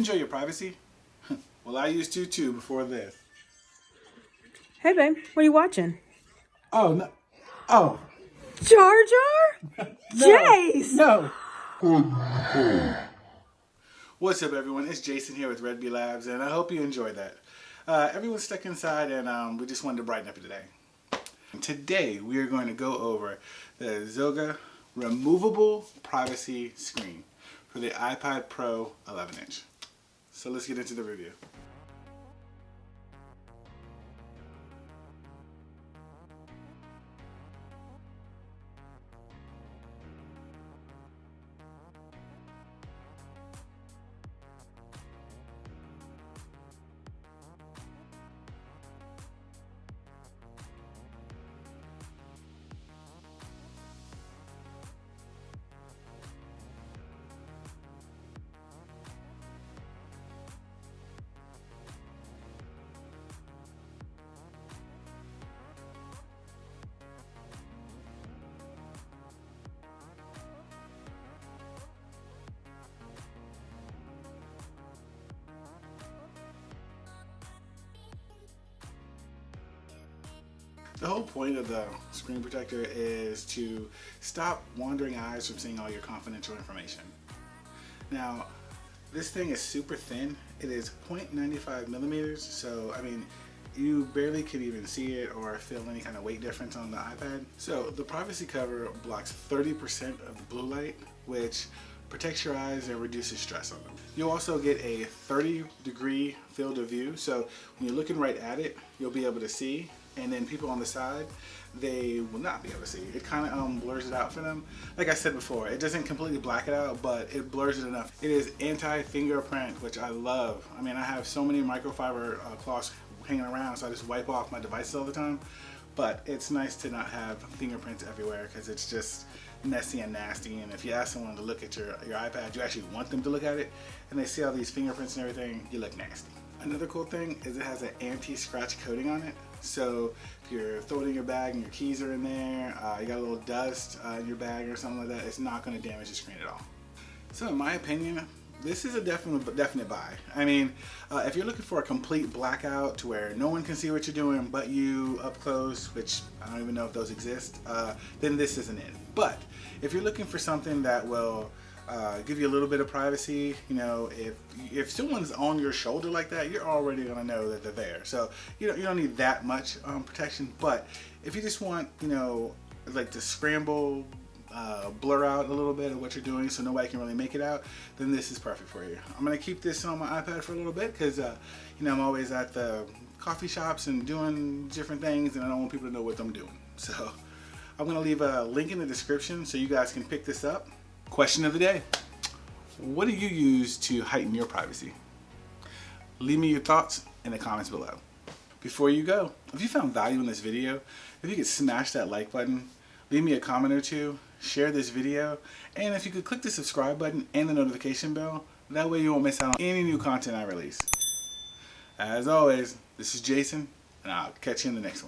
enjoy your privacy? Well, I used to too before this. Hey, babe, what are you watching? Oh, no. Oh. Jar Jar? No. Jace! No. What's up, everyone? It's Jason here with Red Bee Labs, and I hope you enjoyed that. Everyone's stuck inside, and we just wanted to brighten up today. Today, we are going to go over the Zoegaa Removable Privacy Screen for the iPad Pro 11-inch. So let's get into the review. The whole point of the screen protector is to stop wandering eyes from seeing all your confidential information. Now, this thing is super thin. It is 0.95 millimeters, so I mean, you barely could even see it or feel any kind of weight difference on the iPad. So the privacy cover blocks 30% of the blue light, which protects your eyes and reduces stress on them. You'll also get a 30-degree field of view, so when you're looking right at it, you'll be able to see, and then people on the side, they will not be able to see. It kind of blurs it out for them. Like I said before, it doesn't completely black it out, but it blurs it enough. It is anti-fingerprint, which I love. I mean, I have so many microfiber cloths hanging around, so I just wipe off my devices all the time. But it's nice to not have fingerprints everywhere because it's just messy and nasty. And if you ask someone to look at your iPad, you actually want them to look at it, and they see all these fingerprints and everything, you look nasty. Another cool thing is it has an anti-scratch coating on it. So if you're throwing in your bag and your keys are in there, you got a little dust in your bag or something like that, it's not going to damage the screen at all. So in my opinion, this is a definite buy. I mean, if you're looking for a complete blackout to where no one can see what you're doing but you up close, which I don't even know if those exist, then this isn't it. But if you're looking for something that will give you a little bit of privacy, you know, if someone's on your shoulder like that, you're already gonna know that they're there. So you don't need that much protection. But if you just want, you know, like to scramble, blur out a little bit of what you're doing so nobody can really make it out, then this is perfect for you. I'm gonna keep this on my iPad for a little bit because you know, I'm always at the coffee shops and doing different things, and I don't want people to know what I'm doing. So I'm gonna leave a link in the description so you guys can pick this up. Question of the day: what do you use to heighten your privacy? Leave me your thoughts in the comments below. Before you go, if you found value in this video, if you could smash that like button, leave me a comment or two, share this video, and if you could click the subscribe button and the notification bell, that way you won't miss out on any new content I release. As always, this is Jason, and I'll catch you in the next one.